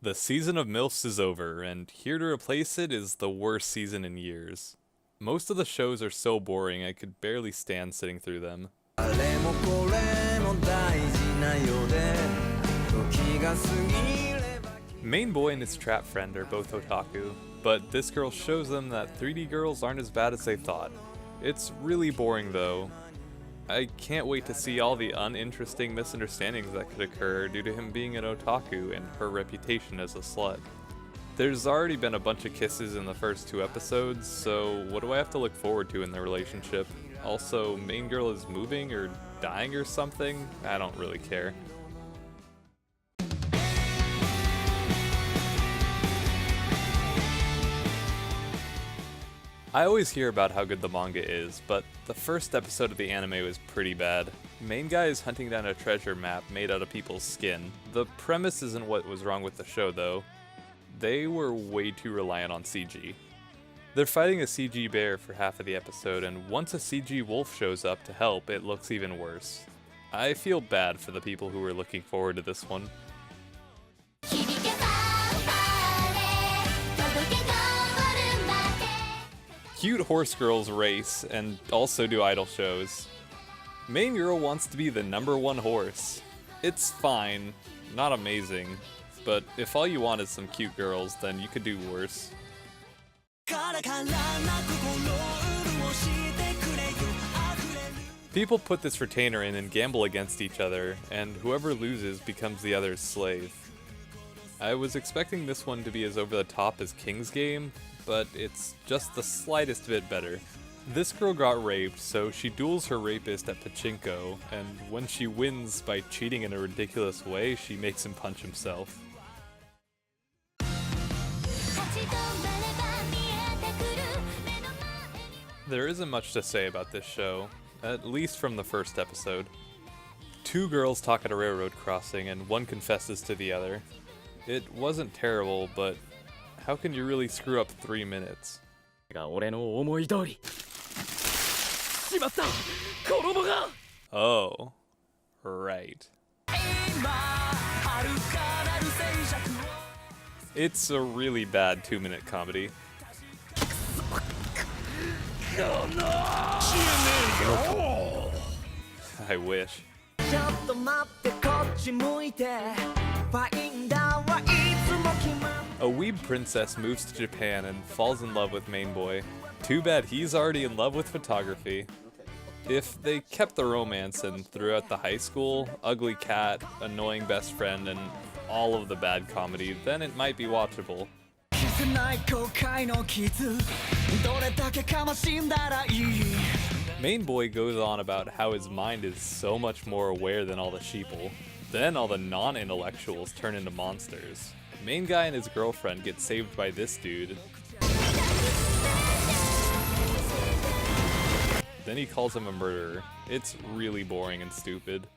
The season of MILFs is over, and here to replace it is the worst season in years. Most of the shows are so boring I could barely stand sitting through them. Main boy and his trap friend are both otaku, but this girl shows them that 3D girls aren't as bad as they thought. It's really boring though. I can't wait to see all the uninteresting misunderstandings that could occur due to him being an otaku and her reputation as a slut. There's already been a bunch of kisses in the first 2 episodes, so what do I have to look forward to in their relationship? Also, main girl is moving or dying or something? I don't really care. I always hear about how good the manga is, but the first episode of the anime was pretty bad. Main guy is hunting down a treasure map made out of people's skin. The premise isn't what was wrong with the show though. They were way too reliant on CG. They're fighting a CG bear for half of the episode, and once a CG wolf shows up to help, it looks even worse. I feel bad for the people who were looking forward to this one. Cute horse girls race, and also do idol shows. Main girl wants to be the #1 horse. It's fine, not amazing, but if all you want is some cute girls, then you could do worse. People put this retainer in and gamble against each other, and whoever loses becomes the other's slave. I was expecting this one to be as over the top as King's Game, but it's just the slightest bit better. This girl got raped, so she duels her rapist at pachinko, and when she wins by cheating in a ridiculous way, she makes him punch himself. There isn't much to say about this show, at least from the first episode. 2 girls talk at a railroad crossing, and one confesses to the other. It wasn't terrible, but how can you really screw up 3 minutes? Oh, right. It's a really bad 2-minute comedy. I wish. A weeb princess moves to Japan and falls in love with main boy. Too bad he's already in love with photography. If they kept the romance and threw out the high school, ugly cat, annoying best friend, and all of the bad comedy, then it might be watchable. Main boy goes on about how his mind is so much more aware than all the sheeple. Then all the non-intellectuals turn into monsters. Main guy and his girlfriend get saved by this dude. Then he calls him a murderer. It's really boring and stupid.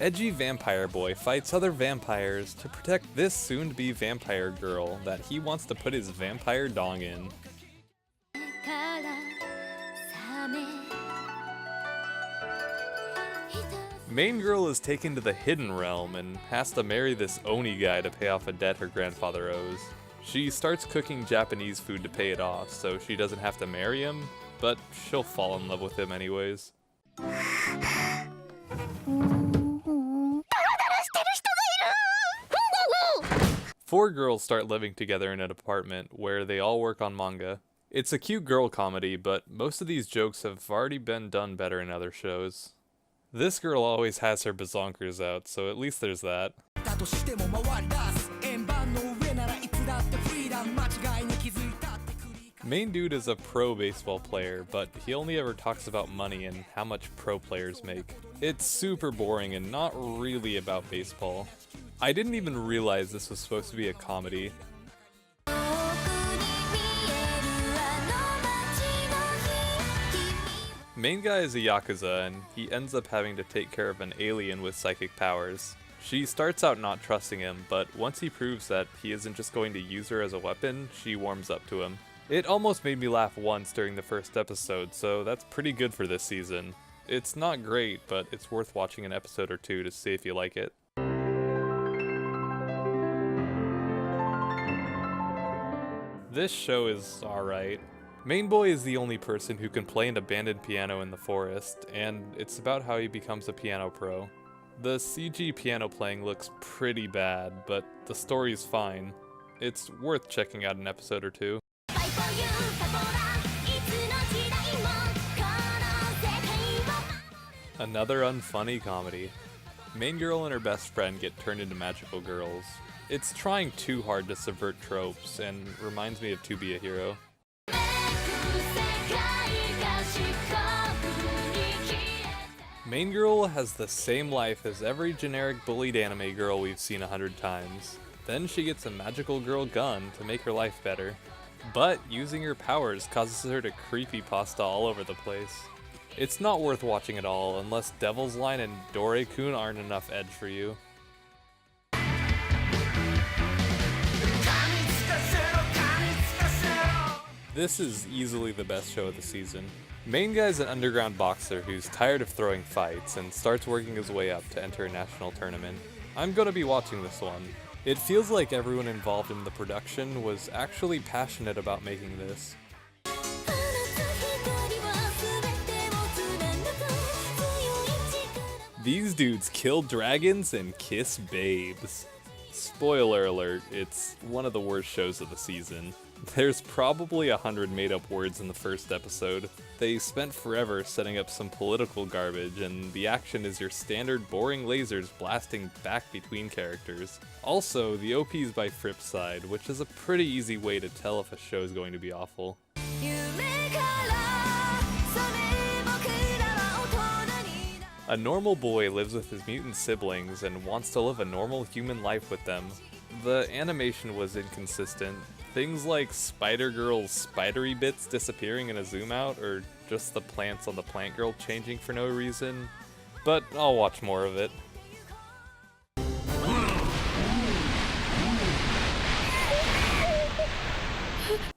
Edgy vampire boy fights other vampires to protect this soon-to-be vampire girl that he wants to put his vampire dong in. Main girl is taken to the hidden realm and has to marry this Oni guy to pay off a debt her grandfather owes. She starts cooking Japanese food to pay it off so she doesn't have to marry him, but she'll fall in love with him anyways. 4 girls start living together in an apartment where they all work on manga. It's a cute girl comedy, but most of these jokes have already been done better in other shows. This girl always has her bazonkers out, so at least there's that. Main dude is a pro baseball player, but he only ever talks about money and how much pro players make. It's super boring and not really about baseball. I didn't even realize this was supposed to be a comedy. Main guy is a Yakuza, and he ends up having to take care of an alien with psychic powers. She starts out not trusting him, but once he proves that he isn't just going to use her as a weapon, she warms up to him. It almost made me laugh once during the first episode, so that's pretty good for this season. It's not great, but it's worth watching an episode or two to see if you like it. This show is alright. Main boy is the only person who can play an abandoned piano in the forest, and it's about how he becomes a piano pro. The CG piano playing looks pretty bad, but the story's fine. It's worth checking out an episode or two. Another unfunny comedy. Main girl and her best friend get turned into magical girls. It's trying too hard to subvert tropes and reminds me of To Be a Hero. Main girl has the same life as every generic bullied anime girl we've seen 100 times. Then she gets a magical girl gun to make her life better. But using her powers causes her to creepypasta all over the place. It's not worth watching at all unless Devil's Line and dorei-ku aren't enough edge for you. This is easily the best show of the season. Main guy's an underground boxer who's tired of throwing fights and starts working his way up to enter a national tournament. I'm gonna be watching this one. It feels like everyone involved in the production was actually passionate about making this. These dudes kill dragons and kiss babes. Spoiler alert, it's one of the worst shows of the season. There's probably 100 made-up words in the first episode. They spent forever setting up some political garbage, and the action is your standard boring lasers blasting back between characters. Also, the OP is by Fripside, which is a pretty easy way to tell if a show is going to be awful. A normal boy lives with his mutant siblings and wants to live a normal human life with them. The animation was inconsistent. Things like Spider-Girl's spidery bits disappearing in a zoom out, or just the plants on the plant girl changing for no reason. But I'll watch more of it.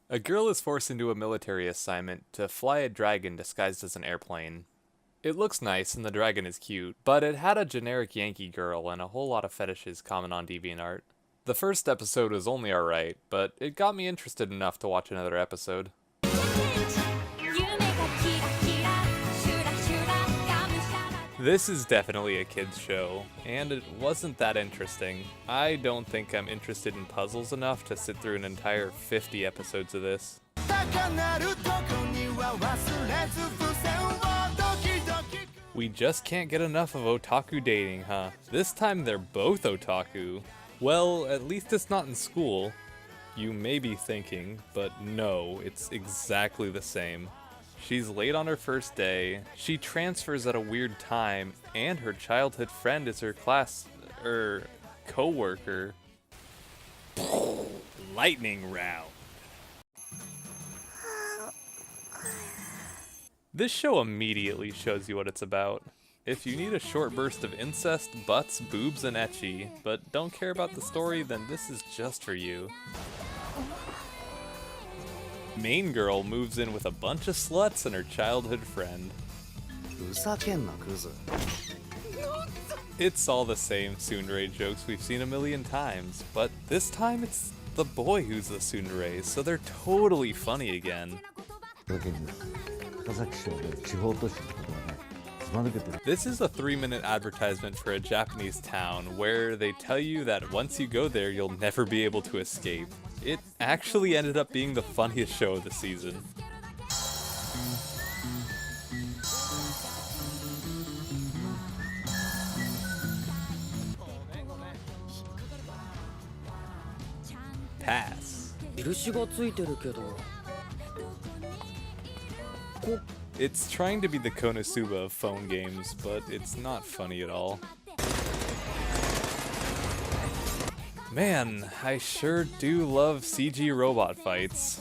A girl is forced into a military assignment to fly a dragon disguised as an airplane. It looks nice and the dragon is cute, but it had a generic Yankee girl and a whole lot of fetishes common on DeviantArt. The first episode was only alright, but it got me interested enough to watch another episode. This is definitely a kid's show, and it wasn't that interesting. I don't think I'm interested in puzzles enough to sit through an entire 50 episodes of this. We just can't get enough of otaku dating, huh? This time they're both otaku. Well, at least it's not in school. You may be thinking, but no, it's exactly the same. She's late on her first day, she transfers at a weird time, and her childhood friend is her co-worker. Lightning round. This show immediately shows you what it's about. If you need a short burst of incest, butts, boobs, and ecchi, but don't care about the story, then this is just for you. Main girl moves in with a bunch of sluts and her childhood friend. It's all the same tsundere jokes we've seen a million times, but this time it's the boy who's the tsundere, so they're totally funny again. This is a 3-minute advertisement for a Japanese town where they tell you that once you go there, you'll never be able to escape. It actually ended up being the funniest show of the season. Pass. It's trying to be the Konosuba of phone games, but it's not funny at all. Man, I sure do love CG robot fights.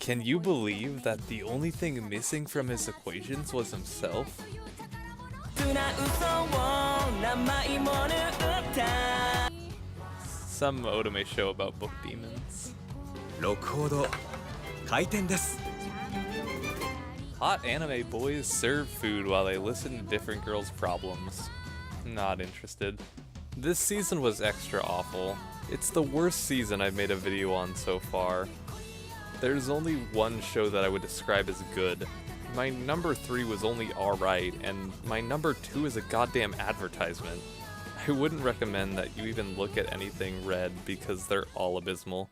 Can you believe that the only thing missing from his equations was himself? Some otome show about book demons. 6ほど回転です Hot anime boys serve food while they listen to different girls' problems. Not interested. This season was extra awful. It's the worst season I've made a video on so far. There's only one show that I would describe as good. My number 3 was only alright, and my number 2 is a goddamn advertisement. I wouldn't recommend that you even look at anything red because they're all abysmal.